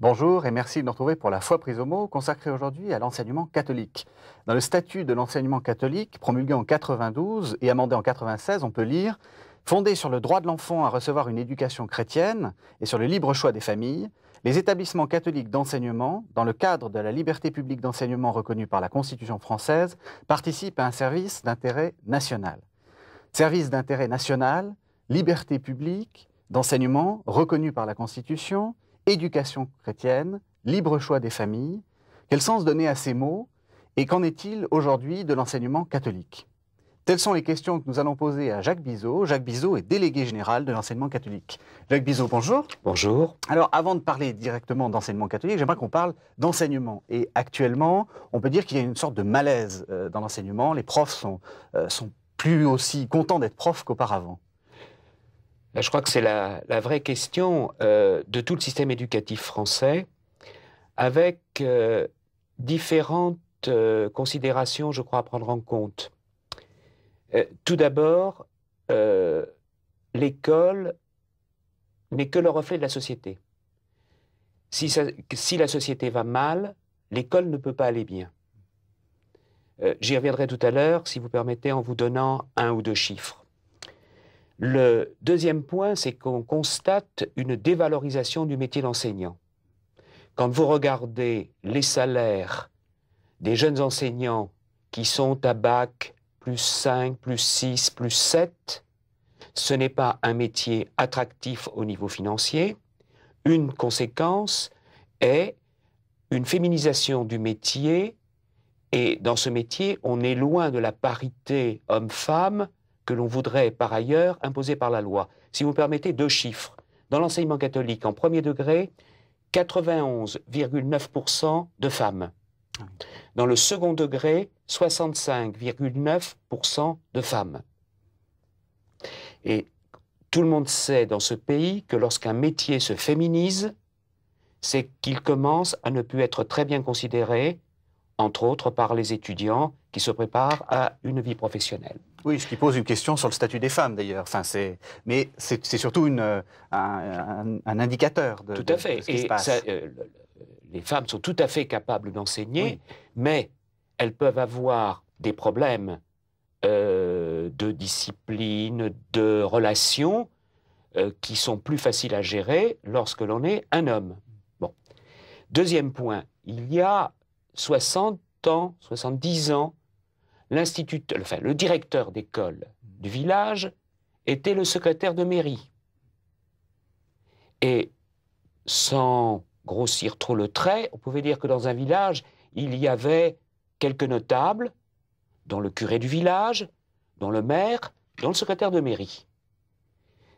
Bonjour et merci de nous retrouver pour la Foi prise au mot, consacrée aujourd'hui à l'enseignement catholique. Dans le statut de l'enseignement catholique, promulgué en 92 et amendé en 96, on peut lire « Fondé sur le droit de l'enfant à recevoir une éducation chrétienne et sur le libre choix des familles, les établissements catholiques d'enseignement, dans le cadre de la liberté publique d'enseignement reconnue par la Constitution française, participent à un service d'intérêt national. Service d'intérêt national, liberté publique d'enseignement reconnue par la Constitution, éducation chrétienne, libre choix des familles. Quel sens donner à ces mots et qu'en est-il aujourd'hui de l'enseignement catholique? Telles sont les questions que nous allons poser à Jacques Bizot. Jacques Bizot est délégué général de l'enseignement catholique. Jacques Bizot, bonjour. Bonjour. Alors, avant de parler directement d'enseignement catholique, j'aimerais qu'on parle d'enseignement. Et actuellement, on peut dire qu'il y a une sorte de malaise dans l'enseignement. Les profs sont plus aussi contents d'être profs qu'auparavant. Je crois que c'est la vraie question de tout le système éducatif français, avec différentes considérations, je crois, à prendre en compte. Tout d'abord, l'école n'est que le reflet de la société. Si la société va mal, l'école ne peut pas aller bien. J'y reviendrai tout à l'heure, si vous permettez, en vous donnant un ou deux chiffres. Le deuxième point, c'est qu'on constate une dévalorisation du métier d'enseignant. Quand vous regardez les salaires des jeunes enseignants qui sont à bac plus 5, plus 6, plus 7, ce n'est pas un métier attractif au niveau financier. Une conséquence est une féminisation du métier, et dans ce métier, on est loin de la parité homme-femme que l'on voudrait par ailleurs imposer par la loi. Si vous me permettez, deux chiffres. Dans l'enseignement catholique, en premier degré, 91,9% de femmes. Dans le second degré, 65,9% de femmes. Et tout le monde sait dans ce pays que lorsqu'un métier se féminise, c'est qu'il commence à ne plus être très bien considéré, entre autres par les étudiants qui se préparent à une vie professionnelle. Oui, ce qui pose une question sur le statut des femmes d'ailleurs. Enfin, mais c'est surtout un indicateur de, tout à fait. De ce qui se passe. Les femmes sont tout à fait capables d'enseigner, oui, mais elles peuvent avoir des problèmes de discipline, de relations, qui sont plus faciles à gérer lorsque l'on est un homme. Bon. Deuxième point, il y a 60 ans, 70 ans, le directeur d'école du village était le secrétaire de mairie. Et sans grossir trop le trait, on pouvait dire que dans un village, il y avait quelques notables, dont le curé du village, dont le maire, dont le secrétaire de mairie.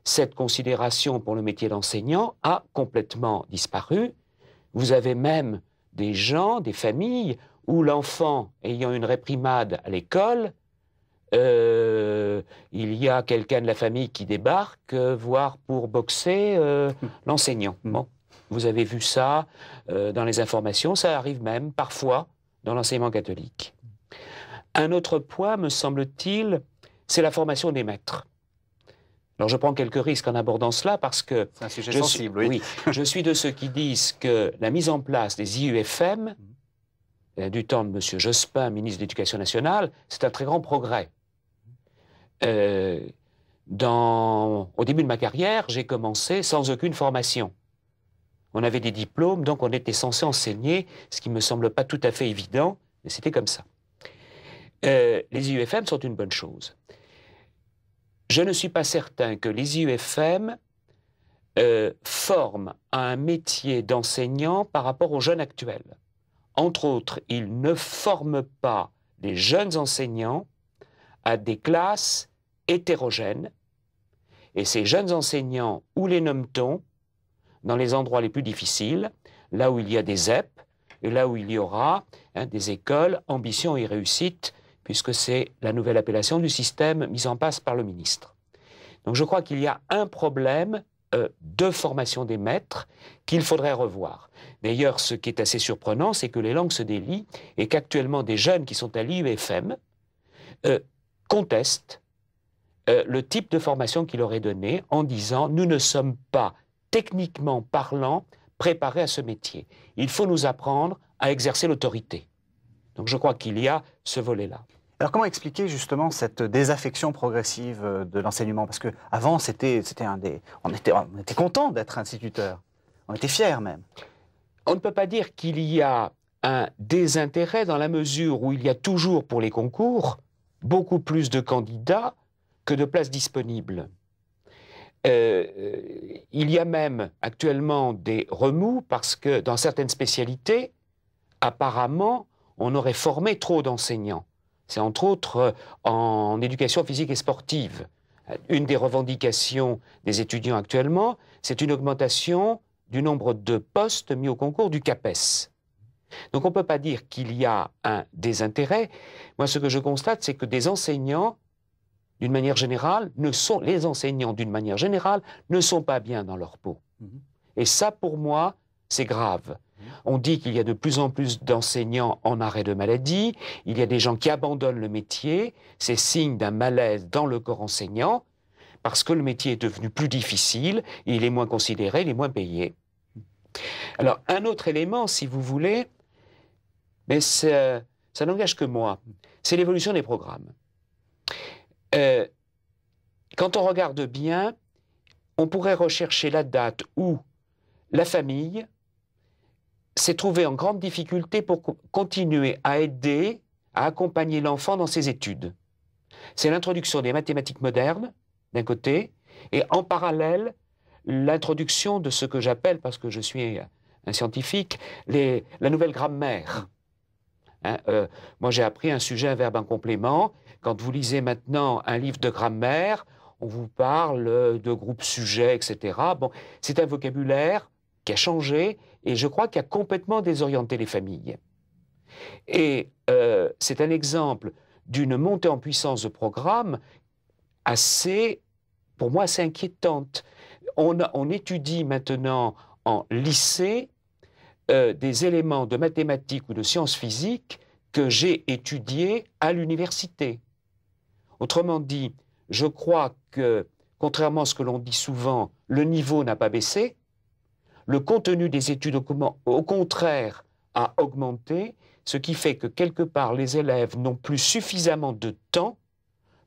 Cette considération pour le métier d'enseignant a complètement disparu. Vous avez même des gens, des familles, où l'enfant ayant une réprimade à l'école, il y a quelqu'un de la famille qui débarque, voire pour boxer l'enseignant. Bon, vous avez vu ça dans les informations, ça arrive même parfois dans l'enseignement catholique. Un autre point, me semble-t-il, c'est la formation des maîtres. Alors je prends quelques risques en abordant cela parce que c'est un sujet sensible, oui. Je suis de ceux qui disent que la mise en place des IUFM, du temps de M. Jospin, ministre de l'Éducation nationale, c'est un très grand progrès. Au début de ma carrière, j'ai commencé sans aucune formation. On avait des diplômes, donc on était censé enseigner, ce qui ne me semble pas tout à fait évident, mais c'était comme ça. Les IUFM sont une bonne chose. Je ne suis pas certain que les IUFM forment à un métier d'enseignant par rapport aux jeunes actuels. Entre autres, ils ne forment pas les jeunes enseignants à des classes hétérogènes. Et ces jeunes enseignants, où les nomme-t-on? Dans les endroits les plus difficiles, là où il y a des ZEP, et là où il y aura des écoles, ambition et réussite, puisque c'est la nouvelle appellation du système mis en place par le ministre. Donc je crois qu'il y a un problème de formation des maîtres qu'il faudrait revoir. D'ailleurs, ce qui est assez surprenant, c'est que les langues se délient et qu'actuellement des jeunes qui sont à l'IUFM contestent le type de formation qui leur est donné en disant « nous ne sommes pas, techniquement parlant, préparer à ce métier. Il faut nous apprendre à exercer l'autorité. Donc je crois qu'il y a ce volet-là. Alors comment expliquer justement cette désaffection progressive de l'enseignement? Parce qu'avant, on était content d'être instituteur, on était fiers même. On ne peut pas dire qu'il y a un désintérêt dans la mesure où il y a toujours pour les concours beaucoup plus de candidats que de places disponibles. Il y a même actuellement des remous parce que dans certaines spécialités, apparemment, on aurait formé trop d'enseignants. C'est entre autres en éducation physique et sportive. Une des revendications des étudiants actuellement, c'est une augmentation du nombre de postes mis au concours du CAPES. Donc on ne peut pas dire qu'il y a un désintérêt. Moi, ce que je constate, c'est que des enseignants, d'une manière générale, les enseignants, d'une manière générale, ne sont pas bien dans leur peau. Et ça, pour moi, c'est grave. On dit qu'il y a de plus en plus d'enseignants en arrêt de maladie, il y a des gens qui abandonnent le métier, c'est signe d'un malaise dans le corps enseignant, parce que le métier est devenu plus difficile, il est moins considéré, il est moins payé. Alors, un autre élément, si vous voulez, mais ça n'engage que moi, c'est l'évolution des programmes. Quand on regarde bien, on pourrait rechercher la date où la famille s'est trouvée en grande difficulté pour continuer à aider, à accompagner l'enfant dans ses études. C'est l'introduction des mathématiques modernes, d'un côté, et en parallèle, l'introduction de ce que j'appelle, parce que je suis un scientifique, la nouvelle grammaire. Moi, j'ai appris un sujet, un verbe, un complément. Quand vous lisez maintenant un livre de grammaire, on vous parle de groupe sujet, etc. Bon, c'est un vocabulaire qui a changé et je crois qu'il a complètement désorienté les familles. Et c'est un exemple d'une montée en puissance de programme pour moi, assez inquiétante. On étudie maintenant en lycée des éléments de mathématiques ou de sciences physiques que j'ai étudiés à l'université. Autrement dit, je crois que, contrairement à ce que l'on dit souvent, le niveau n'a pas baissé, le contenu des études, au contraire, a augmenté, ce qui fait que, quelque part, les élèves n'ont plus suffisamment de temps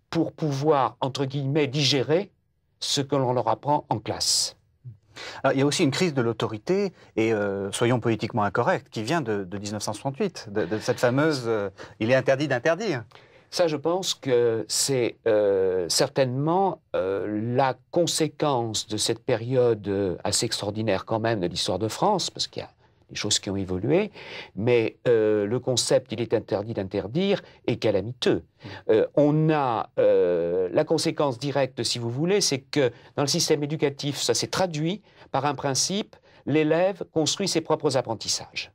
pour pouvoir, entre guillemets, digérer ce que l'on leur apprend en classe. Alors, il y a aussi une crise de l'autorité, et soyons politiquement incorrects, qui vient de 1968, de cette fameuse « il est interdit d'interdire ». Ça, je pense que c'est certainement la conséquence de cette période assez extraordinaire quand même de l'histoire de France, parce qu'il y a des choses qui ont évolué, mais le concept « il est interdit d'interdire » est calamiteux. On a la conséquence directe, si vous voulez, c'est que dans le système éducatif, ça s'est traduit par un principe, l'élève construit ses propres apprentissages.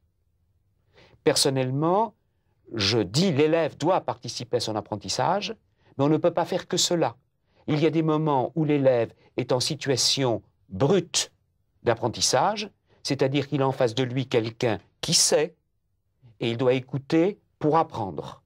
Personnellement, je dis l'élève doit participer à son apprentissage, mais on ne peut pas faire que cela. Il y a des moments où l'élève est en situation brute d'apprentissage, c'est-à-dire qu'il a en face de lui quelqu'un qui sait, et il doit écouter pour apprendre.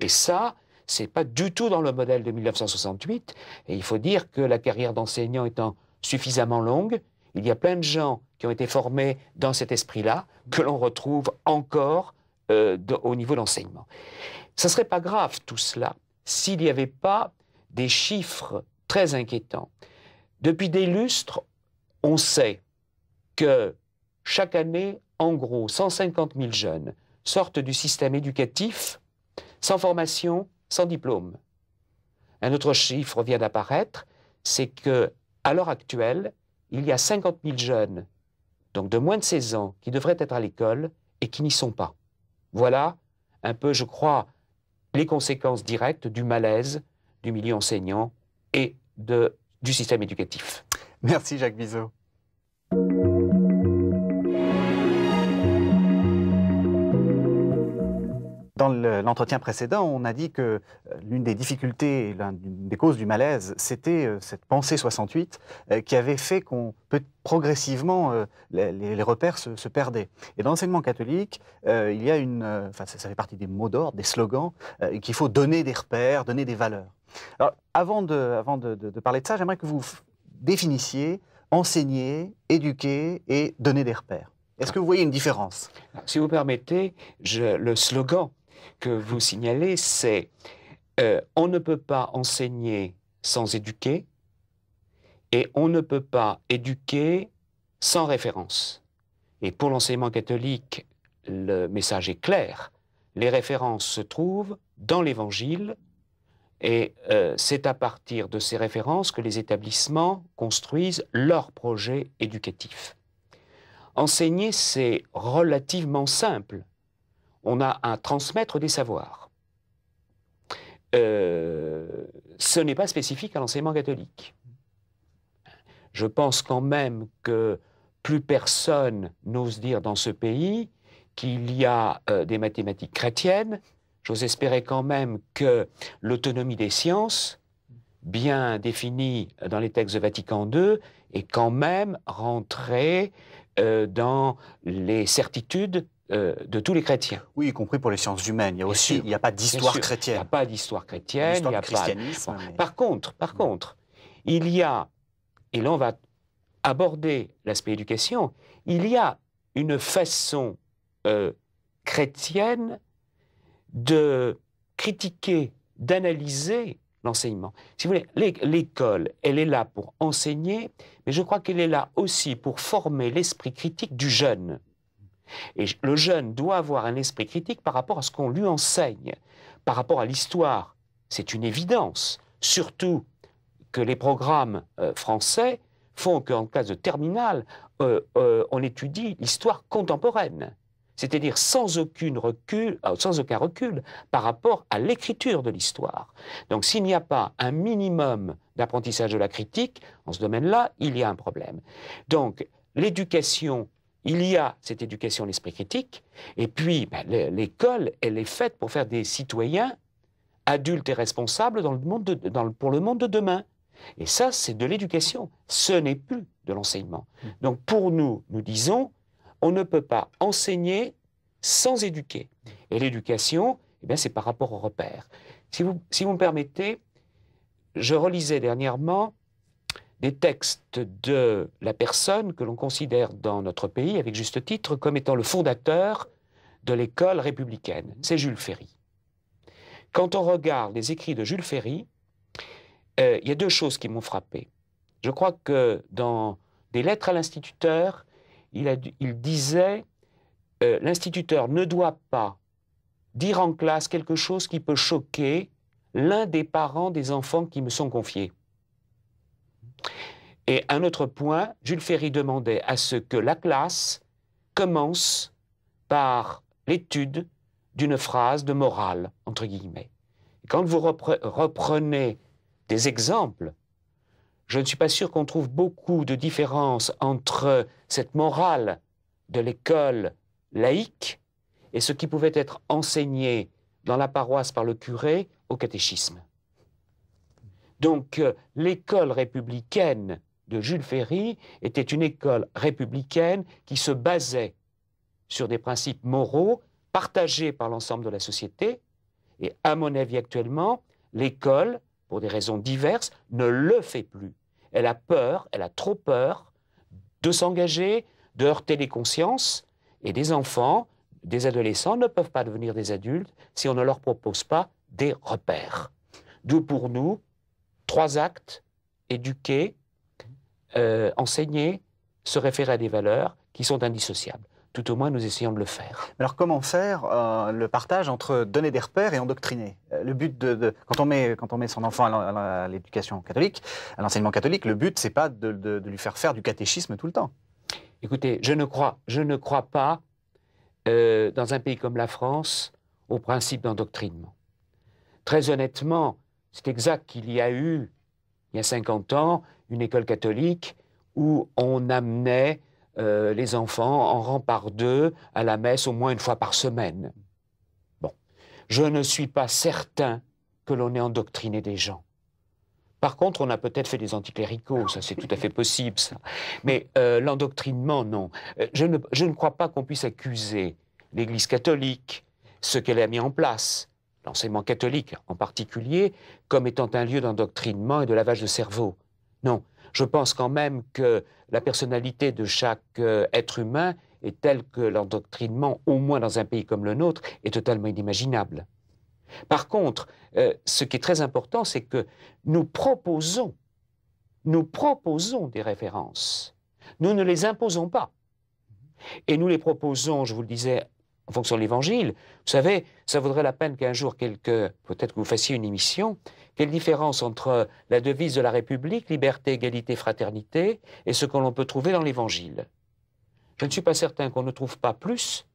Et ça, c'est pas du tout dans le modèle de 1968, et il faut dire que la carrière d'enseignant étant suffisamment longue, il y a plein de gens qui ont été formés dans cet esprit-là, que l'on retrouve encore au niveau d'enseignement. Ça ne serait pas grave tout cela s'il n'y avait pas des chiffres très inquiétants. Depuis des lustres, on sait que chaque année, en gros, 150 000 jeunes sortent du système éducatif sans formation, sans diplôme. Un autre chiffre vient d'apparaître, c'est qu'à l'heure actuelle, il y a 50 000 jeunes, donc de moins de 16 ans, qui devraient être à l'école et qui n'y sont pas. Voilà un peu, je crois, les conséquences directes du malaise du milieu enseignant et du système éducatif. Merci Jacques Bizot. Dans l'entretien précédent, on a dit que l'une des difficultés, l'une des causes du malaise, c'était cette pensée 68 qui avait fait qu'on peut progressivement, les repères se perdaient. Et dans l'enseignement catholique, il y a ça fait partie des mots d'ordre, des slogans, qu'il faut donner des repères, donner des valeurs. Alors, avant de parler de ça, j'aimerais que vous définissiez enseigner, éduquer et donner des repères. Est-ce que vous voyez une différence? Si vous permettez, le slogan que vous signalez, c'est on ne peut pas enseigner sans éduquer et on ne peut pas éduquer sans référence. Et pour l'enseignement catholique, le message est clair. Les références se trouvent dans l'Évangile et c'est à partir de ces références que les établissements construisent leur projet éducatif. Enseigner, c'est relativement simple. On a à transmettre des savoirs. Ce n'est pas spécifique à l'enseignement catholique. Je pense quand même que plus personne n'ose dire dans ce pays qu'il y a des mathématiques chrétiennes. J'ose espérer quand même que l'autonomie des sciences, bien définie dans les textes de Vatican II, est quand même rentrée dans les certitudes de tous les chrétiens. Oui, y compris pour les sciences humaines. Il y a aussi, il n'y a pas d'histoire chrétienne. Il n'y a pas d'histoire chrétienne. Il y a christianisme. Mais... Par contre, il y a, et là on va aborder l'aspect éducation, il y a une façon chrétienne de critiquer, d'analyser l'enseignement. Si vous voulez, l'école, elle est là pour enseigner, mais je crois qu'elle est là aussi pour former l'esprit critique du jeune. Et le jeune doit avoir un esprit critique par rapport à ce qu'on lui enseigne, par rapport à l'histoire. C'est une évidence, surtout que les programmes français font qu'en classe de terminale, on étudie l'histoire contemporaine, c'est-à-dire sans aucun recul par rapport à l'écriture de l'histoire. Donc s'il n'y a pas un minimum d'apprentissage de la critique, en ce domaine-là, il y a un problème. Donc l'éducation, il y a cette éducation à l'esprit critique, et puis l'école, elle est faite pour faire des citoyens adultes et responsables pour le monde de demain. Et ça, c'est de l'éducation. Ce n'est plus de l'enseignement. Donc pour nous, nous disons, on ne peut pas enseigner sans éduquer. Et l'éducation, eh bien, c'est par rapport aux repères. Si vous me permettez, je relisais dernièrement des textes de la personne que l'on considère dans notre pays, avec juste titre, comme étant le fondateur de l'école républicaine. C'est Jules Ferry. Quand on regarde les écrits de Jules Ferry, il y a deux choses qui m'ont frappé. Je crois que dans des lettres à l'instituteur, il disait l'instituteur ne doit pas dire en classe quelque chose qui peut choquer l'un des parents des enfants qui me sont confiés. Et un autre point, Jules Ferry demandait à ce que la classe commence par l'étude d'une phrase de morale, entre guillemets. Et quand vous reprenez des exemples, je ne suis pas sûr qu'on trouve beaucoup de différences entre cette morale de l'école laïque et ce qui pouvait être enseigné dans la paroisse par le curé au catéchisme. Donc l'école républicaine de Jules Ferry était une école républicaine qui se basait sur des principes moraux partagés par l'ensemble de la société. Et à mon avis actuellement, l'école, pour des raisons diverses, ne le fait plus. Elle a peur, elle a trop peur de s'engager, de heurter les consciences, et des enfants, des adolescents ne peuvent pas devenir des adultes si on ne leur propose pas des repères. D'où pour nous, 3 actes: éduquer, enseigner, se référer à des valeurs qui sont indissociables. Tout au moins, nous essayons de le faire. Alors, comment faire le partage entre donner des repères et endoctriner? Le but quand on met son enfant à l'éducation catholique, à l'enseignement catholique, le but, c'est pas de lui faire du catéchisme tout le temps. Écoutez, je ne crois pas, dans un pays comme la France, au principe d'endoctrinement. Très honnêtement, c'est exact qu'il y a eu, il y a 50 ans, une école catholique où on amenait les enfants en rang par 2 à la messe au moins une fois par semaine. Bon, je ne suis pas certain que l'on ait endoctriné des gens. Par contre, on a peut-être fait des anticléricaux, ça c'est tout à fait possible, ça. Mais l'endoctrinement, non. Je ne crois pas qu'on puisse accuser l'Église catholique, ce qu'elle a mis en place, l'enseignement catholique en particulier, comme étant un lieu d'endoctrinement et de lavage de cerveau. Non, Je pense quand même que la personnalité de chaque être humain est telle que l'endoctrinement, au moins dans un pays comme le nôtre, est totalement inimaginable. Par contre, ce qui est très important, c'est que nous proposons des références. Nous ne les imposons pas. Et nous les proposons, je vous le disais, en fonction de l'Évangile. Vous savez, ça vaudrait la peine qu'un jour, peut-être que vous fassiez une émission, quelle différence entre la devise de la République, liberté, égalité, fraternité, et ce que l'on peut trouver dans l'Évangile. Je ne suis pas certain qu'on ne trouve pas plus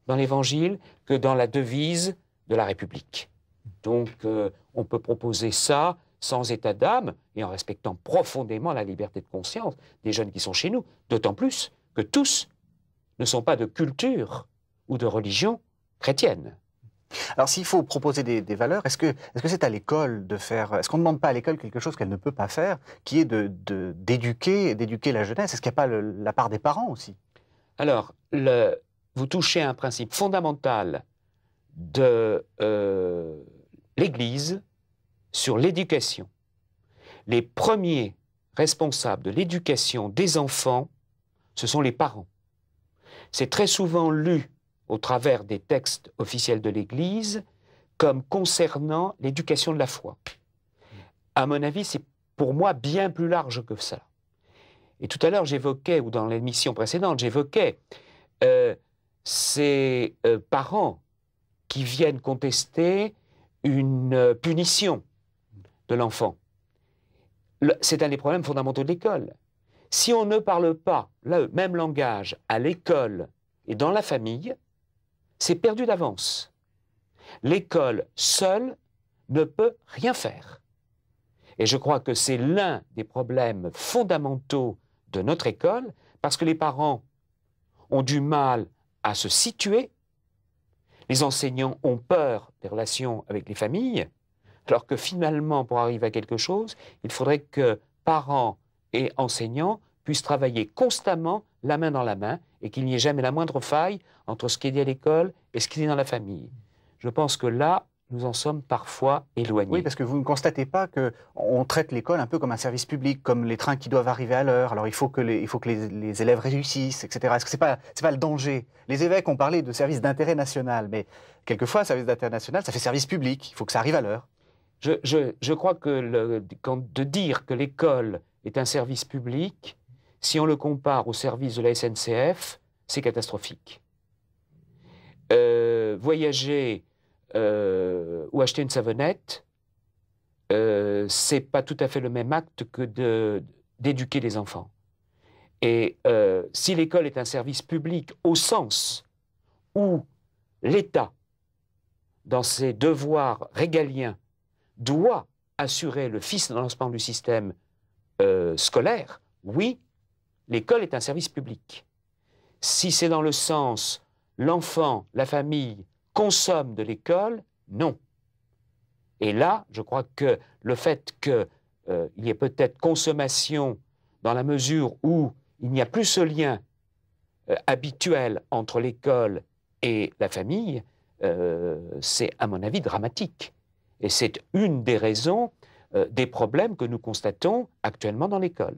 dans l'Évangile que dans la devise de la République. Donc, on peut proposer ça sans état d'âme et en respectant profondément la liberté de conscience des jeunes qui sont chez nous, d'autant plus que tous ne sont pas de culture ou de religion chrétienne. Alors, s'il faut proposer des valeurs, est-ce que c'est à l'école de faire... Est-ce qu'on ne demande pas à l'école quelque chose qu'elle ne peut pas faire, qui est d'éduquer la jeunesse? Est-ce qu'il n'y a pas la part des parents aussi? Alors, vous touchez à un principe fondamental de l'Église sur l'éducation. Les premiers responsables de l'éducation des enfants, ce sont les parents. C'est très souvent lu au travers des textes officiels de l'Église comme concernant l'éducation de la foi. À mon avis, c'est pour moi bien plus large que ça. Et tout à l'heure, j'évoquais, ou dans l'émission précédente, j'évoquais ces parents qui viennent contester une punition de l'enfant. C'est un des problèmes fondamentaux de l'école. Si on ne parle pas le même langage à l'école et dans la famille, c'est perdu d'avance. L'école seule ne peut rien faire. Et je crois que c'est l'un des problèmes fondamentaux de notre école, parce que les parents ont du mal à se situer, les enseignants ont peur des relations avec les familles, alors que finalement, pour arriver à quelque chose, il faudrait que parents et enseignants puissent travailler constamment la main dans la main et qu'il n'y ait jamais la moindre faille entre ce qui est dit à l'école et ce qui est dit dans la famille. Je pense que là, nous en sommes parfois éloignés. Oui, parce que vous ne constatez pas qu'on traite l'école un peu comme un service public, comme les trains qui doivent arriver à l'heure. Alors il faut que les élèves réussissent, etc. Est-ce que c'est pas le danger? Les évêques ont parlé de service d'intérêt national, mais quelquefois, service d'intérêt national, ça fait service public. Il faut que ça arrive à l'heure. Je crois que de dire que l'école est un service public, si on le compare au service de la SNCF, c'est catastrophique. Voyager ou acheter une savonnette, c'est pas tout à fait le même acte que d'éduquer les enfants. Et si l'école est un service public au sens où l'État, dans ses devoirs régaliens, doit assurer le financement du système scolaire, oui, l'école est un service public. Si c'est dans le sens l'enfant, la famille consomme de l'école, non. Et là, je crois que le fait qu'il y ait peut-être consommation dans la mesure où il n'y a plus ce lien habituel entre l'école et la famille, c'est à mon avis dramatique. Et c'est une des raisons des problèmes que nous constatons actuellement dans l'école.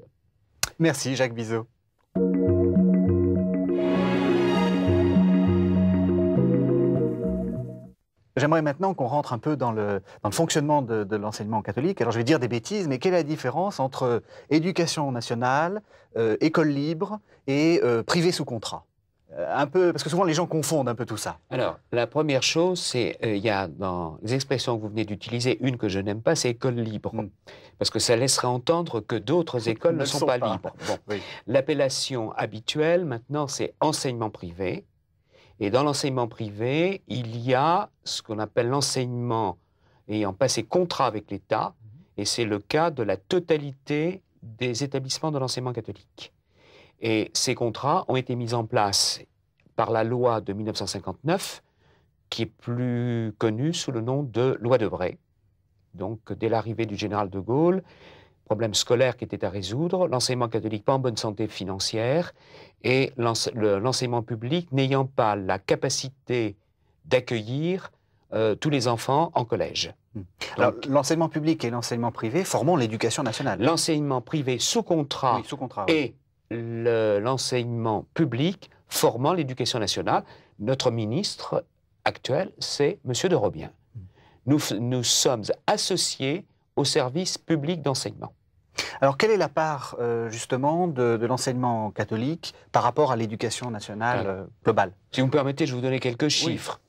Merci Jacques Bizot. J'aimerais maintenant qu'on rentre un peu dans le fonctionnement de l'enseignement catholique. Alors je vais dire des bêtises, mais quelle est la différence entre éducation nationale, école libre et privé sous contrat? Un peu, parce que souvent les gens confondent un peu tout ça. Alors, la première chose, c'est il y a dans les expressions que vous venez d'utiliser, une que je n'aime pas, c'est école libre. Parce que ça laisserait entendre que d'autres écoles ne sont pas libres. Bon. Oui. L'appellation habituelle, maintenant, c'est enseignement privé. Et dans l'enseignement privé, il y a ce qu'on appelle l'enseignement ayant passé contrat avec l'État, et c'est le cas de la totalité des établissements de l'enseignement catholique. Et ces contrats ont été mis en place par la loi de 1959, qui est plus connue sous le nom de loi Debré. Donc, dès l'arrivée du général de Gaulle, problème scolaire qui était à résoudre, l'enseignement catholique pas en bonne santé financière, et l'enseignement public n'ayant pas la capacité d'accueillir tous les enfants en collège. Alors, l'enseignement public et l'enseignement privé formant l'éducation nationale. L'enseignement privé sous contrat, oui, sous contrat, oui. Et l'enseignement public formant l'éducation nationale. Notre ministre actuel, c'est M. de Robien. Nous sommes associés au service public d'enseignement. Alors, quelle est la part, justement, de l'enseignement catholique par rapport à l'éducation nationale globale? Si vous me permettez, je vais vous donner quelques chiffres.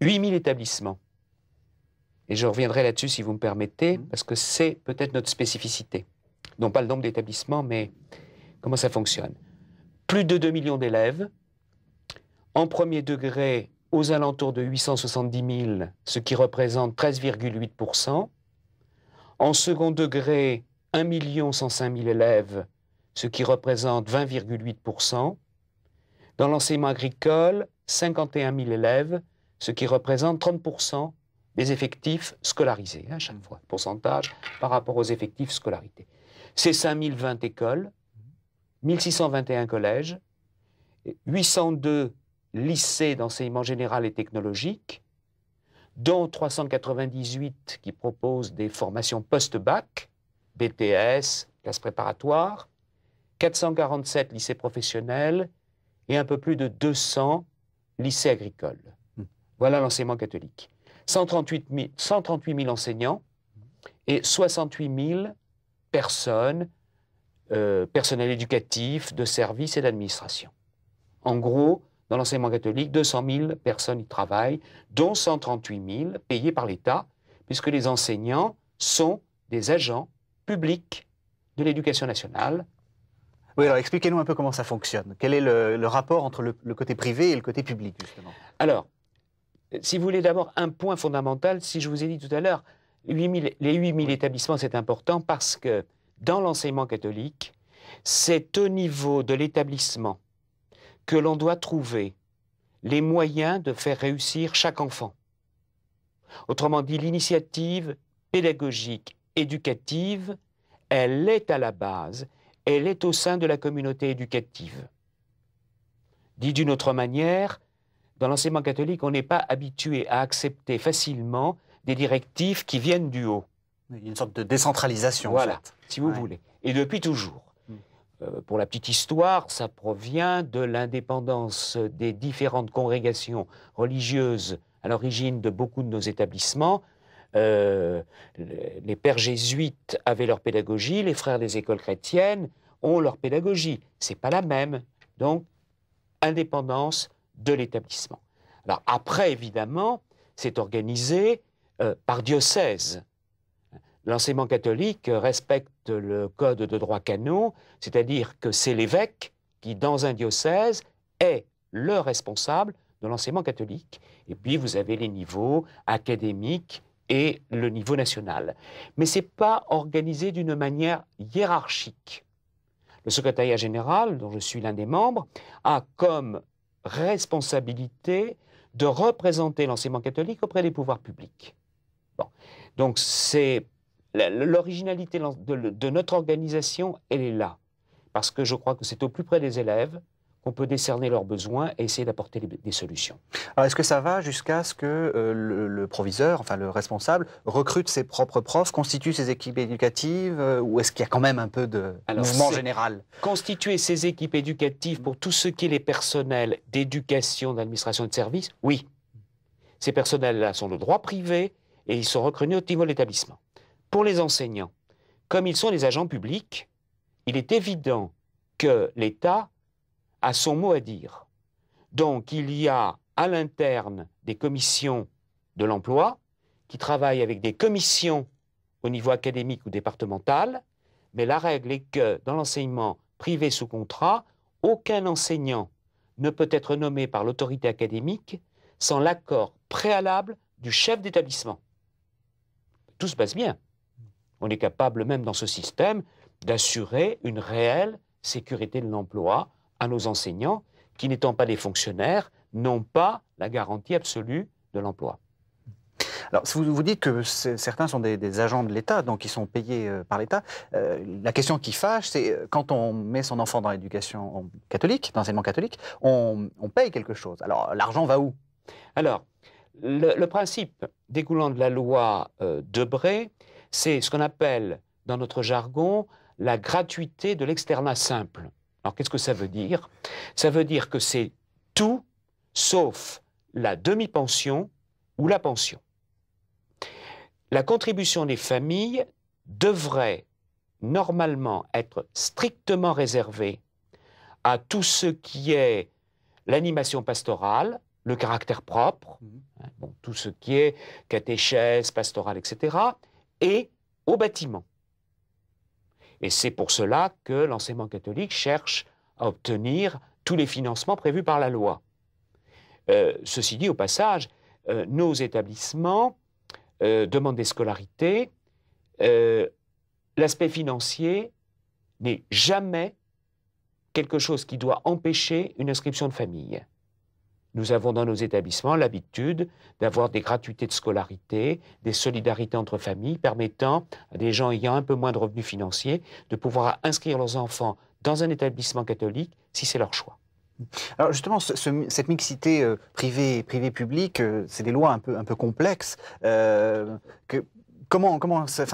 8000 établissements. Et je reviendrai là-dessus, si vous me permettez, parce que c'est peut-être notre spécificité. Non pas le nombre d'établissements, mais comment ça fonctionne. Plus de 2 millions d'élèves. En premier degré, aux alentours de 870 000, ce qui représente 13,8%. En second degré, 1 105 000 élèves, ce qui représente 20,8%. Dans l'enseignement agricole, 51 000 élèves, ce qui représente 30% des effectifs scolarisés, à chaque fois, pourcentage par rapport aux effectifs scolarisés. C'est 5020 écoles, 1621 collèges, 802 lycées d'enseignement général et technologique, dont 398 qui proposent des formations post-bac, BTS, classes préparatoires, 447 lycées professionnels et un peu plus de 200 lycées agricoles. Voilà l'enseignement catholique. 138 000 enseignants et 68 000 personnes, personnel éducatif, de services et d'administration. En gros, dans l'enseignement catholique, 200 000 personnes y travaillent, dont 138 000 payées par l'État, puisque les enseignants sont des agents publics de l'éducation nationale. Oui, alors expliquez-nous un peu comment ça fonctionne. Quel est le rapport entre le côté privé et le côté public, justement? Alors, si vous voulez d'abord un point fondamental, si je vous ai dit tout à l'heure, les 8000 établissements, c'est important parce que dans l'enseignement catholique, c'est au niveau de l'établissement que l'on doit trouver les moyens de faire réussir chaque enfant. Autrement dit, l'initiative pédagogique, éducative, elle est à la base, elle est au sein de la communauté éducative. Dit d'une autre manière, dans l'enseignement catholique, on n'est pas habitué à accepter facilement des directives qui viennent du haut. Il y a une sorte de décentralisation, voilà, en fait. Si vous voulez. Et depuis toujours. Pour la petite histoire, ça provient de l'indépendance des différentes congrégations religieuses à l'origine de beaucoup de nos établissements. Les pères jésuites avaient leur pédagogie, les frères des écoles chrétiennes ont leur pédagogie. Ce n'est pas la même. Donc, indépendance de l'établissement. Alors après, évidemment, c'est organisé par diocèse. L'enseignement catholique respecte le code de droit canon, c'est-à-dire que c'est l'évêque qui, dans un diocèse, est le responsable de l'enseignement catholique. Et puis, vous avez les niveaux académiques et le niveau national. Mais ce n'est pas organisé d'une manière hiérarchique. Le secrétariat général, dont je suis l'un des membres, a comme responsabilité de représenter l'enseignement catholique auprès des pouvoirs publics. Bon. Donc, c'est l'originalité de notre organisation, elle est là. Parce que je crois que c'est au plus près des élèves qu'on peut décerner leurs besoins et essayer d'apporter des solutions. Alors, est-ce que ça va jusqu'à ce que le proviseur, enfin le responsable, recrute ses propres profs, constitue ses équipes éducatives, ou est-ce qu'il y a quand même un peu de mouvement général? Constituer ces équipes éducatives pour tout ce qui est les personnels d'éducation, d'administration et de services, oui. Ces personnels-là sont de droit privé et ils sont recrutés au niveau de l'établissement. Pour les enseignants, comme ils sont des agents publics, il est évident que l'État a son mot à dire. Donc, il y a à l'interne des commissions de l'emploi qui travaillent avec des commissions au niveau académique ou départemental, mais la règle est que dans l'enseignement privé sous contrat, aucun enseignant ne peut être nommé par l'autorité académique sans l'accord préalable du chef d'établissement. Tout se passe bien. On est capable même dans ce système d'assurer une réelle sécurité de l'emploi à nos enseignants qui, n'étant pas des fonctionnaires, n'ont pas la garantie absolue de l'emploi. Alors, si vous dites que certains sont des agents de l'État, donc ils sont payés par l'État, la question qui fâche, c'est quand on met son enfant dans l'éducation catholique, dans l'enseignement catholique, on paye quelque chose. Alors, l'argent va où? Alors, le principe découlant de la loi Debré, c'est ce qu'on appelle, dans notre jargon, la gratuité de l'externat simple. Alors, qu'est-ce que ça veut dire? Ça veut dire que c'est tout sauf la demi-pension ou la pension. La contribution des familles devrait normalement être strictement réservée à tout ce qui est l'animation pastorale, le caractère propre, bon, tout ce qui est catéchèse, pastorale, etc., et au bâtiment. Et c'est pour cela que l'enseignement catholique cherche à obtenir tous les financements prévus par la loi. Ceci dit, au passage, nos établissements demandent des scolarités. L'aspect financier n'est jamais quelque chose qui doit empêcher une inscription de famille. Nous avons dans nos établissements l'habitude d'avoir des gratuités de scolarité, des solidarités entre familles permettant à des gens ayant un peu moins de revenus financiers de pouvoir inscrire leurs enfants dans un établissement catholique si c'est leur choix. Alors justement, cette mixité privé-public, c'est des lois un peu complexes. Comment ça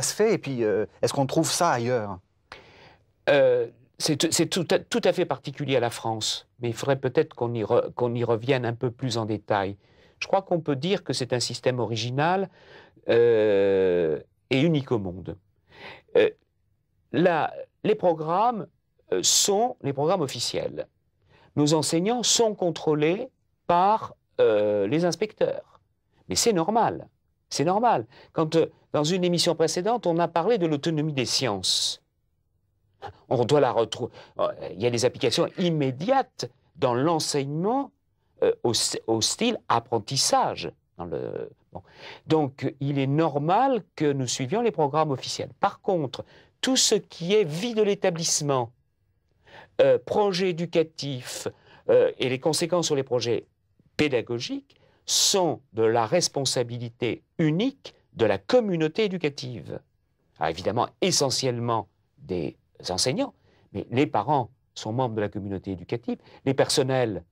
se fait et puis est-ce qu'on trouve ça ailleurs? C'est tout à fait particulier à la France, mais il faudrait peut-être qu'on y revienne un peu plus en détail. Je crois qu'on peut dire que c'est un système original et unique au monde. Les programmes sont les programmes officiels. Nos enseignants sont contrôlés par les inspecteurs. Mais c'est normal. C'est normal. Quand, dans une émission précédente, on a parlé de l'autonomie des sciences. On doit la retrouver. Il y a des applications immédiates dans l'enseignement au style apprentissage. Bon. Donc, il est normal que nous suivions les programmes officiels. Par contre, tout ce qui est vie de l'établissement, projet éducatif et les conséquences sur les projets pédagogiques sont de la responsabilité unique de la communauté éducative. Alors évidemment, essentiellement des enseignants, mais les parents sont membres de la communauté éducative, les personnels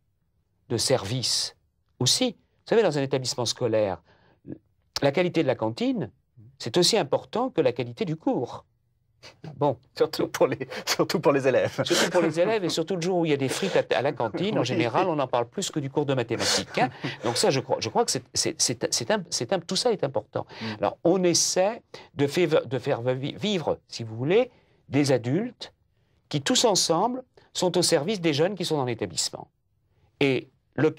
de service aussi. Vous savez, dans un établissement scolaire, la qualité de la cantine, c'est aussi important que la qualité du cours. Bon. Surtout pour les élèves. Surtout pour les élèves et surtout le jour où il y a des frites à la cantine, en général, on en parle plus que du cours de mathématiques. Hein. Donc ça, je crois que tout ça est important. Alors, on essaie de faire vivre, si vous voulez, des adultes qui, tous ensemble, sont au service des jeunes qui sont dans l'établissement. Et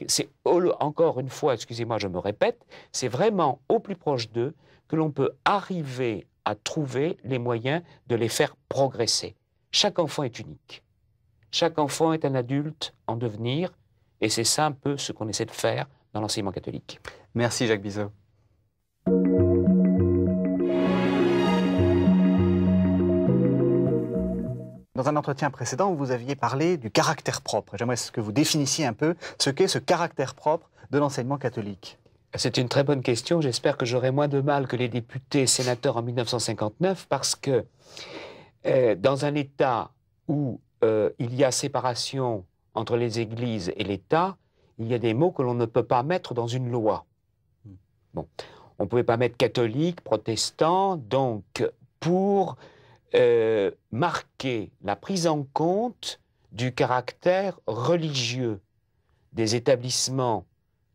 c'est encore une fois, excusez-moi, je me répète, c'est vraiment au plus proche d'eux que l'on peut arriver à trouver les moyens de les faire progresser. Chaque enfant est unique. Chaque enfant est un adulte en devenir, et c'est ça un peu ce qu'on essaie de faire dans l'enseignement catholique. Merci Jacques Bizot. Dans un entretien précédent, vous aviez parlé du caractère propre. J'aimerais que vous définissiez un peu ce qu'est ce caractère propre de l'enseignement catholique. C'est une très bonne question. J'espère que j'aurai moins de mal que les députés sénateurs en 1959 parce que dans un État où il y a séparation entre les églises et l'État, il y a des mots que l'on ne peut pas mettre dans une loi. Bon. On ne pouvait pas mettre catholique, protestant, donc pour marquer la prise en compte du caractère religieux des établissements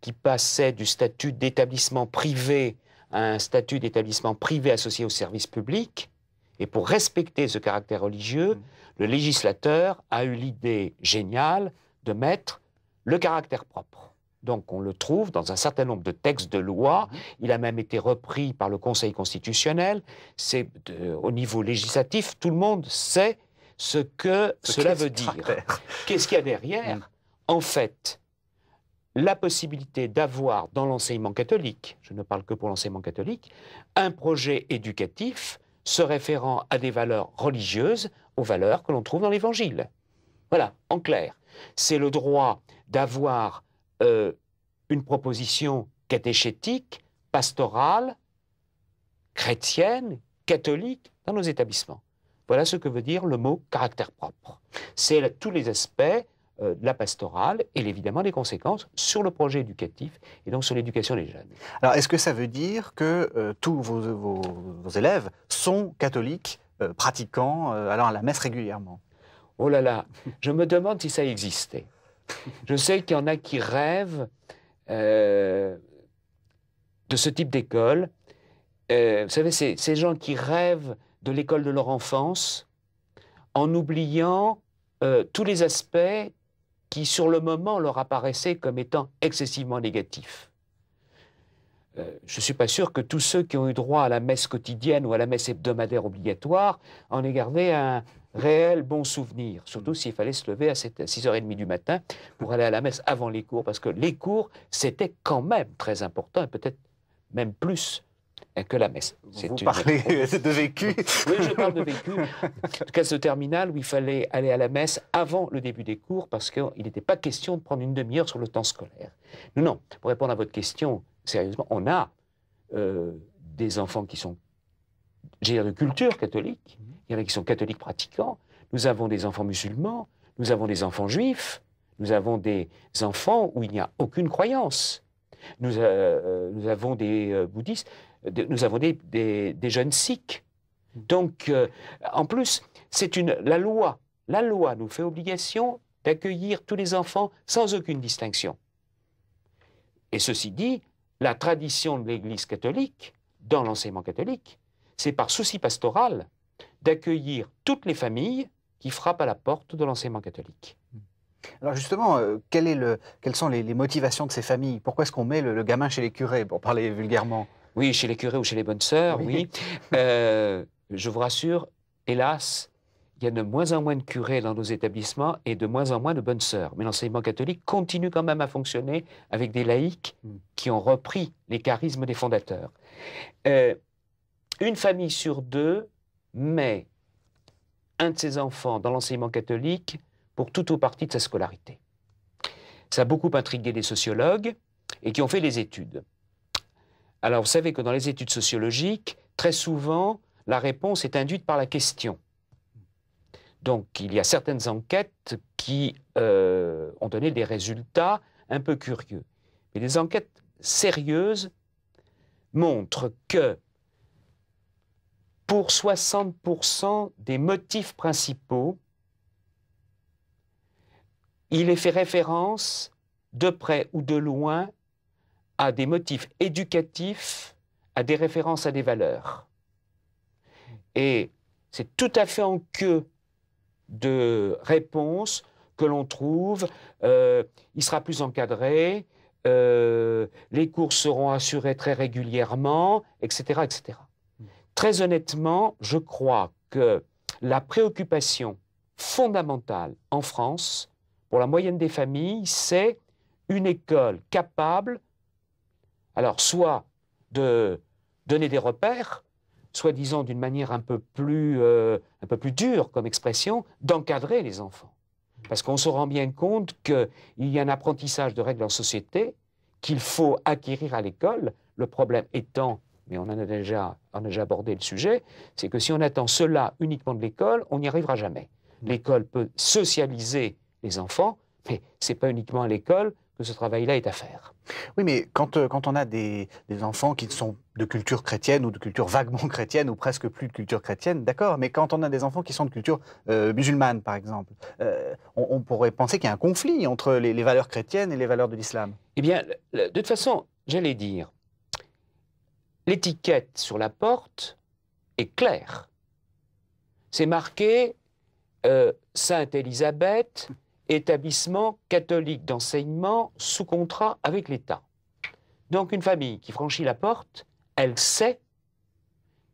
qui passait du statut d'établissement privé à un statut d'établissement privé associé au service public. Et pour respecter ce caractère religieux, le législateur a eu l'idée géniale de mettre le caractère propre. Donc on le trouve dans un certain nombre de textes de loi. Il a même été repris par le Conseil constitutionnel. C'est au niveau législatif, tout le monde sait ce que cela veut dire. Qu'est-ce qu'il y a derrière? En fait, la possibilité d'avoir dans l'enseignement catholique, je ne parle que pour l'enseignement catholique, un projet éducatif se référant à des valeurs religieuses, aux valeurs que l'on trouve dans l'Évangile. Voilà, en clair. C'est le droit d'avoir une proposition catéchétique, pastorale, chrétienne, catholique dans nos établissements. Voilà ce que veut dire le mot caractère propre. C'est tous les aspects de la pastorale et évidemment les conséquences sur le projet éducatif et donc sur l'éducation des jeunes. Alors, est-ce que ça veut dire que tous vos élèves sont catholiques, pratiquants, allant à la messe régulièrement? Oh là là, je me demande si ça existait. Je sais qu'il y en a qui rêvent de ce type d'école. Vous savez, ces gens qui rêvent de l'école de leur enfance en oubliant tous les aspects qui, sur le moment, leur apparaissaient comme étant excessivement négatifs. Je ne suis pas sûr que tous ceux qui ont eu droit à la messe quotidienne ou à la messe hebdomadaire obligatoire en aient gardé un réel bon souvenir, surtout s'il fallait se lever à 6h30 du matin pour aller à la messe avant les cours, parce que les cours, c'était quand même très important, et peut-être même plus que la messe. Vous parlez de vécu? Oui, je parle de vécu. En tout cas, ce terminal où il fallait aller à la messe avant le début des cours, parce qu'il n'était pas question de prendre une demi-heure sur le temps scolaire. Non, pour répondre à votre question, sérieusement, on a des enfants qui sont, j'ai de culture catholique, il y en a qui sont catholiques pratiquants, nous avons des enfants musulmans, nous avons des enfants juifs, nous avons des enfants où il n'y a aucune croyance, nous avons des bouddhistes, nous avons des jeunes sikhs. Donc, en plus, la loi nous fait obligation d'accueillir tous les enfants sans aucune distinction. Et ceci dit, la tradition de l'Église catholique, dans l'enseignement catholique, c'est par souci pastoral d'accueillir toutes les familles qui frappent à la porte de l'enseignement catholique. Alors justement, quelles sont les motivations de ces familles? Pourquoi est-ce qu'on met le gamin chez les curés, pour parler vulgairement? Oui, chez les curés ou chez les bonnes sœurs, oui. Je vous rassure, hélas, il y a de moins en moins de curés dans nos établissements et de moins en moins de bonnes sœurs. Mais l'enseignement catholique continue quand même à fonctionner avec des laïcs qui ont repris les charismes des fondateurs. Une famille sur deux met un de ses enfants dans l'enseignement catholique pour tout ou partie de sa scolarité. Ça a beaucoup intrigué les sociologues et qui ont fait des études. Alors, vous savez que dans les études sociologiques, très souvent, la réponse est induite par la question. Donc, il y a certaines enquêtes qui ont donné des résultats un peu curieux. Mais des enquêtes sérieuses montrent que pour 60% des motifs principaux, il est fait référence, de près ou de loin, à des motifs éducatifs, à des références à des valeurs. Et c'est tout à fait en queue de réponses que l'on trouve, il sera plus encadré, les cours seront assurés très régulièrement, etc., etc. Très honnêtement, je crois que la préoccupation fondamentale en France, pour la moyenne des familles, c'est une école capable, alors soit de donner des repères, soit disons d'une manière un peu plus dure comme expression, d'encadrer les enfants. Parce qu'on se rend bien compte qu'il y a un apprentissage de règles en société qu'il faut acquérir à l'école, le problème étant, mais on a déjà abordé le sujet, c'est que si on attend cela uniquement de l'école, on n'y arrivera jamais. L'école peut socialiser les enfants, mais ce n'est pas uniquement à l'école que ce travail-là est à faire. Oui, mais quand on a des enfants qui sont de culture chrétienne ou de culture vaguement chrétienne ou presque plus de culture chrétienne, d'accord, mais quand on a des enfants qui sont de culture musulmane, par exemple, on pourrait penser qu'il y a un conflit entre les valeurs chrétiennes et les valeurs de l'islam. Eh bien, de toute façon, j'allais dire, l'étiquette sur la porte est claire. C'est marqué Sainte Élisabeth, établissement catholique d'enseignement sous contrat avec l'État. Donc une famille qui franchit la porte, elle sait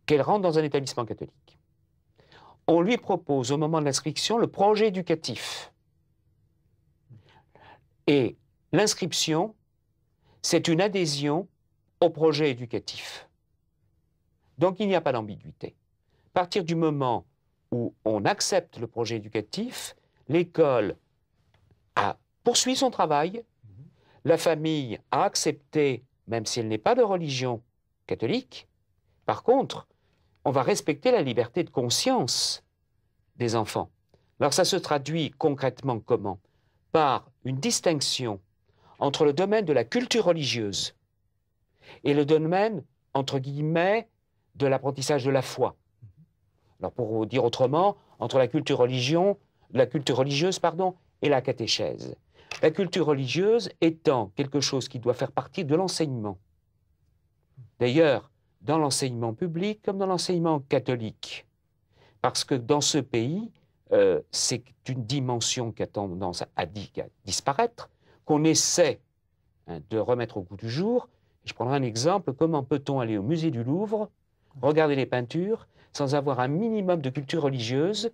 qu'elle rentre dans un établissement catholique. On lui propose au moment de l'inscription le projet éducatif. Et l'inscription, c'est une adhésion au projet éducatif. Donc il n'y a pas d'ambiguïté. À partir du moment où on accepte le projet éducatif, l'école a poursuivi son travail, la famille a accepté, même si elle n'est pas de religion catholique. Par contre, on va respecter la liberté de conscience des enfants. Alors ça se traduit concrètement comment? par une distinction entre le domaine de la culture religieuse et le domaine, entre guillemets, de l'apprentissage de la foi. Alors pour dire autrement, entre la culture religieuse, et la catéchèse. La culture religieuse étant quelque chose qui doit faire partie de l'enseignement. D'ailleurs, dans l'enseignement public comme dans l'enseignement catholique. Parce que dans ce pays, c'est une dimension qui a tendance à disparaître, qu'on essaie de remettre au goût du jour. Je prendrai un exemple. Comment peut-on aller au musée du Louvre, regarder les peintures, sans avoir un minimum de culture religieuse,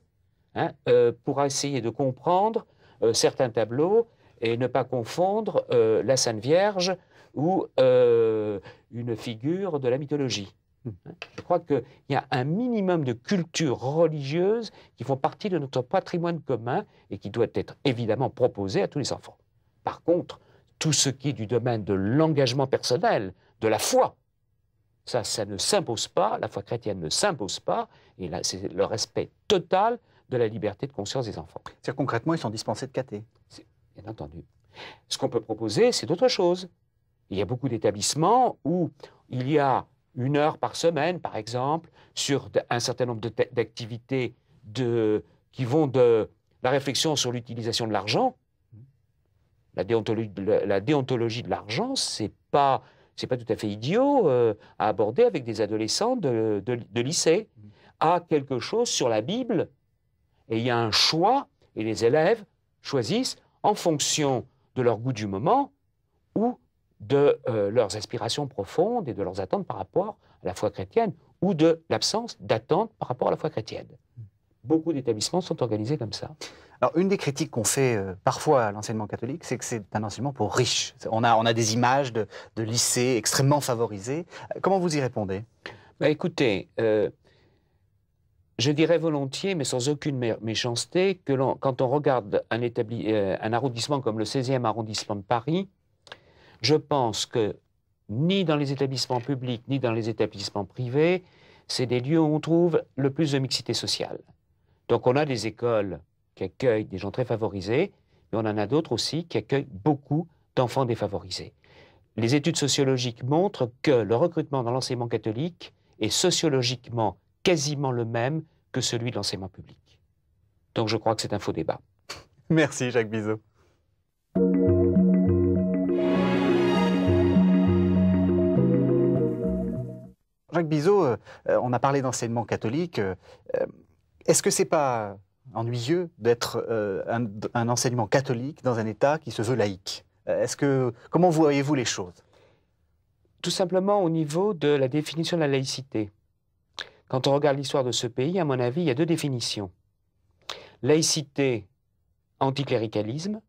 pour essayer de comprendre certains tableaux et ne pas confondre la Sainte Vierge ou une figure de la mythologie. Je crois qu'il y a un minimum de culture religieuse qui font partie de notre patrimoine commun et qui doit être évidemment proposé à tous les enfants. Par contre, tout ce qui est du domaine de l'engagement personnel, de la foi, ça ne s'impose pas, la foi chrétienne ne s'impose pas, et là, c'est le respect total de la liberté de conscience des enfants. C'est-à-dire concrètement, ils sont dispensés de caté. Bien entendu. Ce qu'on peut proposer, c'est d'autres choses. Il y a beaucoup d'établissements où il y a 1 heure par semaine, par exemple, sur un certain nombre d'activités qui vont de la réflexion sur l'utilisation de l'argent. La déontologie de l'argent, c'est pas tout à fait idiot à aborder avec des adolescents de lycée, à quelque chose sur la Bible. Et il y a un choix, et les élèves choisissent en fonction de leur goût du moment ou de leurs aspirations profondes et de leurs attentes par rapport à la foi chrétienne ou de l'absence d'attente par rapport à la foi chrétienne. Beaucoup d'établissements sont organisés comme ça. Alors, une des critiques qu'on fait parfois à l'enseignement catholique, c'est que c'est un enseignement pour riches. On a des images de lycées extrêmement favorisés. Comment vous y répondez? Écoutez, je dirais volontiers, mais sans aucune méchanceté, que quand on regarde un arrondissement comme le 16e arrondissement de Paris, je pense que ni dans les établissements publics, ni dans les établissements privés, c'est des lieux où on trouve le plus de mixité sociale. Donc on a des écoles qui accueillent des gens très favorisés, mais on en a d'autres aussi qui accueillent beaucoup d'enfants défavorisés. Les études sociologiques montrent que le recrutement dans l'enseignement catholique est sociologiquement quasiment le même que celui de l'enseignement public. Donc je crois que c'est un faux débat. Merci Jacques Bizot. Jacques Bizot, on a parlé d'enseignement catholique. Est-ce que c'est pas ennuyeux d'être un enseignement catholique dans un État qui se veut laïque? Comment voyez-vous les choses? Tout simplement au niveau de la définition de la laïcité. Quand on regarde l'histoire de ce pays, à mon avis, il y a 2 définitions. Laïcité, anticléricalisme,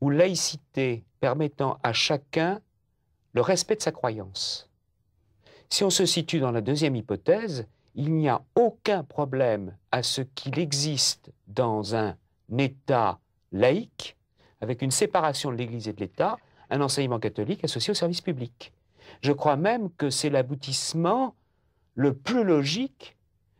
ou laïcité permettant à chacun le respect de sa croyance. Si on se situe dans la 2e hypothèse, il n'y a aucun problème à ce qu'il existe dans un État laïque, avec une séparation de l'Église et de l'État, un enseignement catholique associé au service public. Je crois même que c'est l'aboutissement le plus logique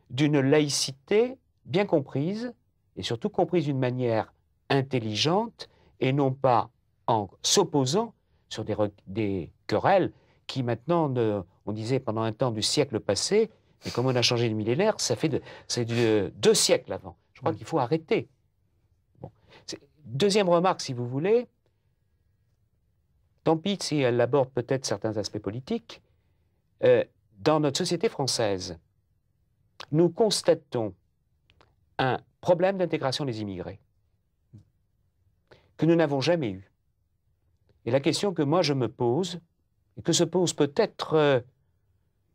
d'une laïcité bien comprise, et surtout comprise d'une manière intelligente, et non pas en s'opposant sur des querelles qui maintenant, on disait pendant un temps du siècle passé, mais comme on a changé de millénaire, c'est 2 siècles avant. Je crois qu'il faut arrêter. Bon. 2e remarque, si vous voulez, tant pis si elle aborde peut-être certains aspects politiques, dans notre société française, nous constatons un problème d'intégration des immigrés que nous n'avons jamais eu. Et la question que moi je me pose, et que se posent peut-être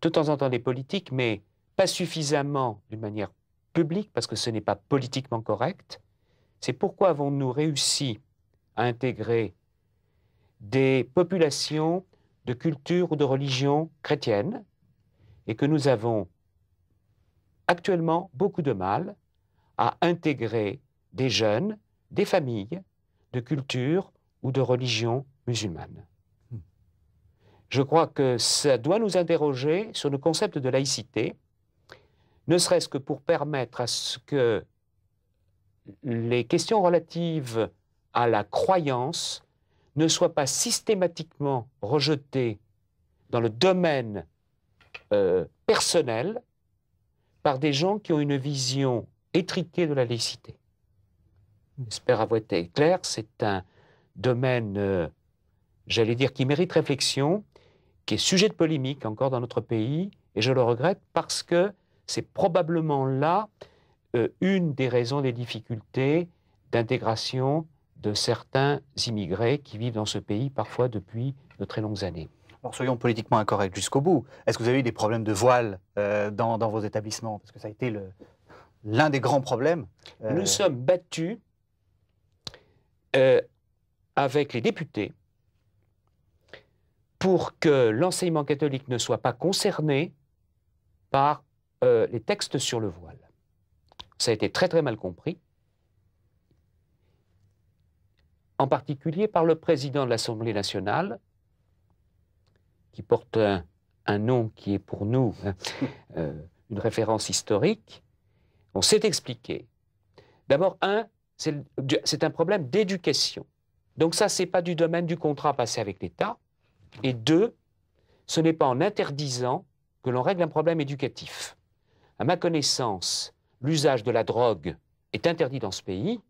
de temps en temps les politiques, mais pas suffisamment d'une manière publique, parce que ce n'est pas politiquement correct, c'est pourquoi avons-nous réussi à intégrer des populations de culture ou de religion chrétienne, et que nous avons actuellement beaucoup de mal à intégrer des jeunes, des familles de culture ou de religion musulmane. Je crois que ça doit nous interroger sur le concept de laïcité, ne serait-ce que pour permettre à ce que les questions relatives à la croyance ne soit pas systématiquement rejeté dans le domaine personnel par des gens qui ont une vision étriquée de la laïcité. J'espère avoir été clair, c'est un domaine, j'allais dire, qui mérite réflexion, qui est sujet de polémique encore dans notre pays, et je le regrette parce que c'est probablement là une des raisons des difficultés d'intégration de certains immigrés qui vivent dans ce pays parfois depuis de très longues années. Alors soyons politiquement incorrects jusqu'au bout. Est-ce que vous avez eu des problèmes de voile dans vos établissements? Parce que ça a été l'un des grands problèmes. Nous sommes battus avec les députés pour que l'enseignement catholique ne soit pas concerné par les textes sur le voile. Ça a été très très mal compris, en particulier par le président de l'Assemblée nationale, qui porte un nom qui est pour nous une référence historique. On s'est expliqué. D'abord, c'est un problème d'éducation. Donc ça, ce n'est pas du domaine du contrat passé avec l'État. Et deux, ce n'est pas en interdisant que l'on règle un problème éducatif. À ma connaissance, l'usage de la drogue est interdit dans ce pays.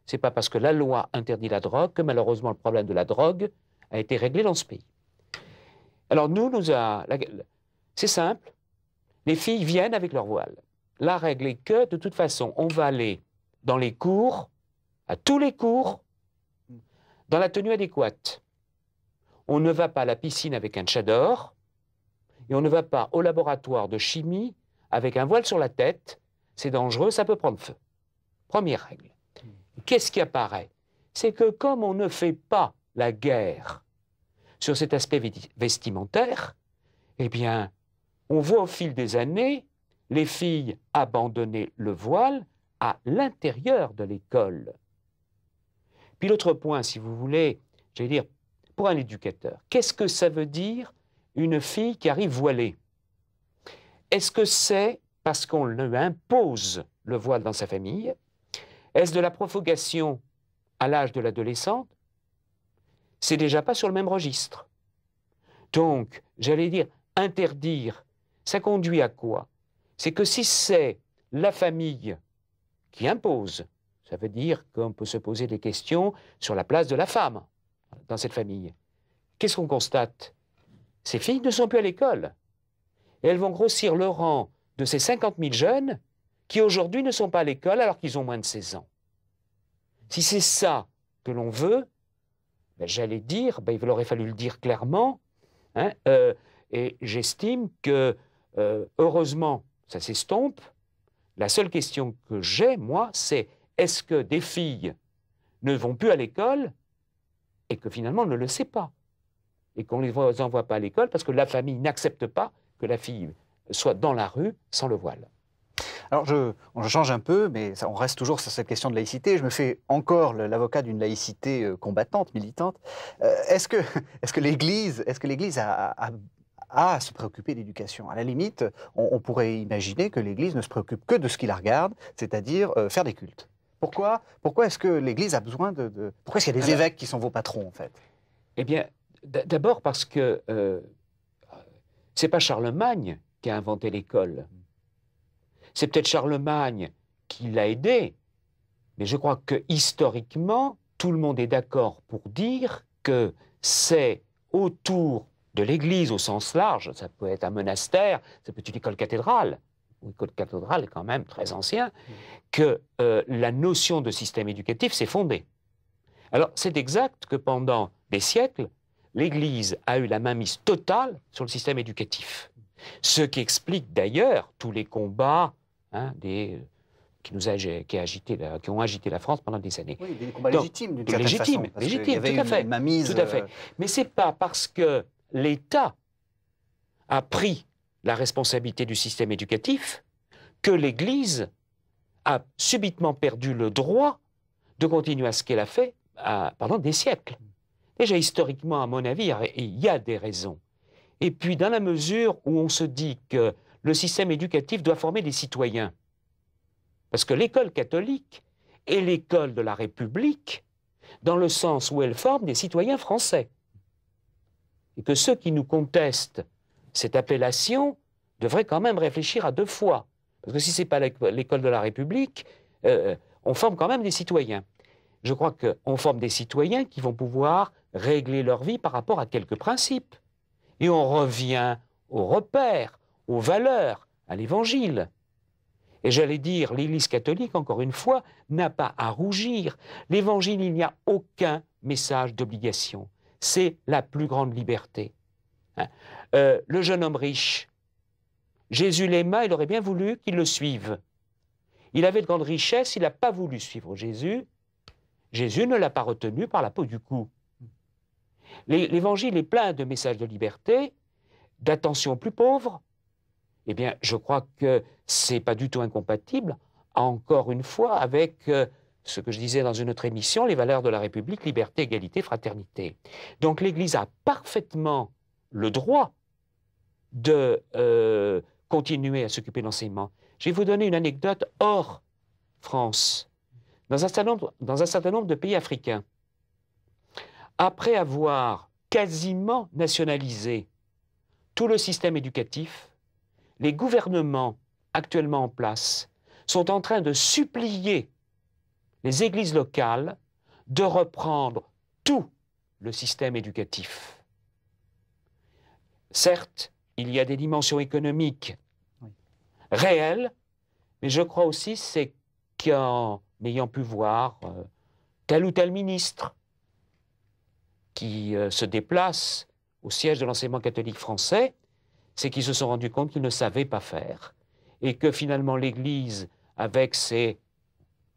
Ce n'est pas parce que la loi interdit la drogue que malheureusement le problème de la drogue a été réglé dans ce pays. Alors c'est simple, les filles viennent avec leur voile. La règle est que, de toute façon, on va aller dans les cours, à tous les cours, dans la tenue adéquate. On ne va pas à la piscine avec un tchador, et on ne va pas au laboratoire de chimie avec un voile sur la tête. C'est dangereux, ça peut prendre feu. Première règle. Qu'est-ce qui apparaît? C'est que comme on ne fait pas la guerre sur cet aspect vestimentaire, eh bien, on voit au fil des années les filles abandonner le voile à l'intérieur de l'école. Puis l'autre point, si vous voulez, j'allais dire, pour un éducateur, qu'est-ce que ça veut dire une fille qui arrive voilée? Est-ce que c'est parce qu'on lui impose le voile dans sa famille? Est-ce de la propagation à l'âge de l'adolescente? C'est déjà pas sur le même registre. Donc, j'allais dire, interdire, ça conduit à quoi? C'est que si c'est la famille qui impose, ça veut dire qu'on peut se poser des questions sur la place de la femme dans cette famille. Qu'est-ce qu'on constate? Ces filles ne sont plus à l'école. Et elles vont grossir le rang de ces 50 000 jeunes qui aujourd'hui ne sont pas à l'école alors qu'ils ont moins de 16 ans. Si c'est ça que l'on veut, ben, j'allais dire, ben, il aurait fallu le dire clairement, hein, et j'estime que, heureusement, ça s'estompe. La seule question que j'ai, moi, c'est est-ce que des filles ne vont plus à l'école et que finalement on ne le sait pas, et qu'on ne les envoie pas à l'école parce que la famille n'accepte pas que la fille soit dans la rue sans le voile. Alors, je change un peu, mais on reste toujours sur cette question de laïcité. Je me fais encore l'avocat d'une laïcité combattante, militante. Est-ce que l'Église a à se préoccuper d'éducation? À la limite, on pourrait imaginer que l'Église ne se préoccupe que de ce qui la regarde, c'est-à-dire faire des cultes. Pourquoi est-ce que l'Église a besoin de... Pourquoi est-ce qu'il y a des évêques qui sont vos patrons, en fait? Eh bien, d'abord parce que c'est pas Charlemagne qui a inventé l'école. C'est peut-être Charlemagne qui l'a aidé, mais je crois que historiquement, tout le monde est d'accord pour dire que c'est autour de l'Église au sens large, ça peut être un monastère, ça peut être une école cathédrale, l'école cathédrale est quand même très ancien, que la notion de système éducatif s'est fondée. Alors, c'est exact que pendant des siècles, l'Église a eu la mainmise totale sur le système éducatif. Ce qui explique d'ailleurs tous les combats qui ont agité la France pendant des années. Oui, des combats légitimes d'une certaine façon. Légitimes, tout à fait. Tout à fait. Mais ce n'est pas parce que l'État a pris la responsabilité du système éducatif que l'Église a subitement perdu le droit de continuer à ce qu'elle a fait pendant des siècles. Déjà, historiquement, à mon avis, il y a des raisons. Et puis, dans la mesure où on se dit que le système éducatif doit former des citoyens, parce que l'école catholique et l'école de la République dans le sens où elle forme des citoyens français. Et que ceux qui nous contestent cette appellation devraient quand même réfléchir à 2 fois. Parce que si ce n'est pas l'école de la République, on forme quand même des citoyens. Je crois qu'on forme des citoyens qui vont pouvoir régler leur vie par rapport à quelques principes. Et on revient aux repères, aux valeurs, à l'Évangile. Et j'allais dire, l'Église catholique, encore une fois, n'a pas à rougir. L'Évangile, il n'y a aucun message d'obligation. C'est la plus grande liberté. Hein. Le jeune homme riche, Jésus l'aima, il aurait bien voulu qu'il le suive. Il avait de grandes richesses, il n'a pas voulu suivre Jésus. Jésus ne l'a pas retenu par la peau du cou. L'Évangile est plein de messages de liberté, d'attention aux plus pauvres. Eh bien, je crois que ce n'est pas du tout incompatible, encore une fois, avec ce que je disais dans une autre émission, les valeurs de la République, liberté, égalité, fraternité. Donc l'Église a parfaitement le droit de continuer à s'occuper de l'enseignement. Je vais vous donner une anecdote hors France. Dans un certain nombre de pays africains, après avoir quasiment nationalisé tout le système éducatif, les gouvernements actuellement en place sont en train de supplier les églises locales de reprendre tout le système éducatif. Certes, il y a des dimensions économiques réelles, mais je crois aussi c'est qu'en ayant pu voir tel ou tel ministre qui se déplace au siège de l'enseignement catholique français, c'est qu'ils se sont rendus compte qu'ils ne savaient pas faire et que finalement l'Église, avec ses,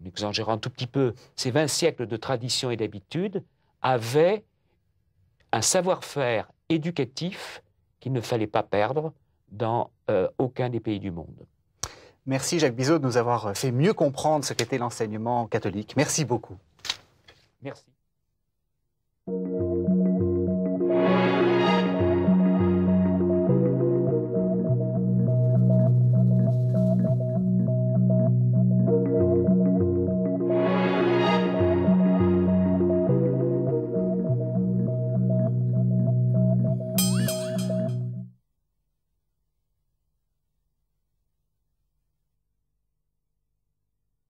en exagérant un tout petit peu, ses 20 siècles de tradition et d'habitude, avait un savoir-faire éducatif qu'il ne fallait pas perdre dans aucun des pays du monde. Merci Jacques Bizot de nous avoir fait mieux comprendre ce qu'était l'enseignement catholique. Merci beaucoup. Merci.